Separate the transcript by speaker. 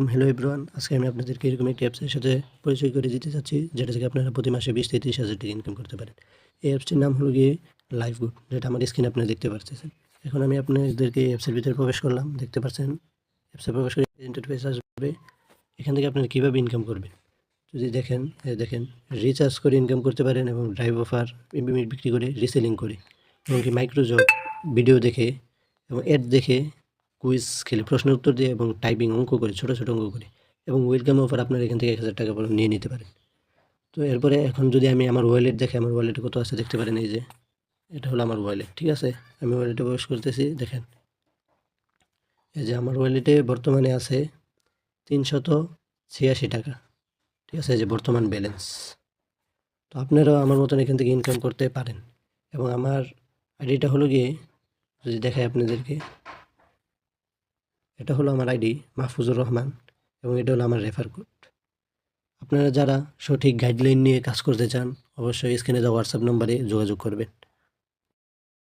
Speaker 1: Hello everyone, আজকে আমি আপনাদেরকে এরকম একটি অ্যাপসের সাথে পরিচয় করে দিতে চাচ্ছি, যেটা থেকে আপনারা প্রতি মাসে 20 থেকে 30,000 টাকা ইনকাম করতে পারেন। এই অ্যাপসটির নাম হলো গিয়ে লাইভগুড, যেটা আমার স্ক্রিনে আপনারা দেখতে পারতেছেন। এখন আমি আপনাদেরকে এই অ্যাপসের ভিতরে প্রবেশ করলাম, দেখতে পাচ্ছেন। অ্যাপসে প্রবেশ করে ইন্টারফেস আসবে। এখান থেকে আপনারা কীভাবে ইনকাম করবেন যদি দেখেন, দেখেন রিচার্জ করে ইনকাম করতে পারেন এবং ড্রাইভ অফার ইমিট বিক্রি করে রিসেলিং করে, এমনকি মাইক্রোজব ভিডিও দেখে এবং অ্যাড দেখে, কুইজ খেলে প্রশ্নের উত্তর দিয়ে এবং টাইপিং অঙ্ক করে, ছোটো ছোটো অঙ্ক করে, এবং ওয়েলকাম অফার আপনারা এখান থেকে 1,000 টাকা পর্যন্ত নিয়ে নিতে পারেন। তো এরপরে এখন যদি আমি আমার ওয়ালেট দেখে, আমার ওয়ালেটে কত আছে দেখতে পারেন। এই যে এটা হলো আমার ওয়ালেট, ঠিক আছে। আমি ওয়ালেটে প্রবেশ করতেছি, দেখেন এই যে আমার ওয়ালেটে বর্তমানে আছে 386 টাকা, ঠিক আছে, এই যে বর্তমান ব্যালেন্স। তো আপনারাও আমার মতন এখান থেকে ইনকাম করতে পারেন। এবং আমার আইডিটা হলো গিয়ে, যদি দেখাই আপনাদেরকে, এটা হলো আমার আইডি মাহফুজুর রহমান, এবং এটা হলো আমার রেফার কোড। আপনারা যারা সঠিক গাইডলাইন নিয়ে কাজ করতে চান, অবশ্যই স্ক্রিনে দেওয়া হোয়াটসঅ্যাপ নম্বরে যোগাযোগ করবেন।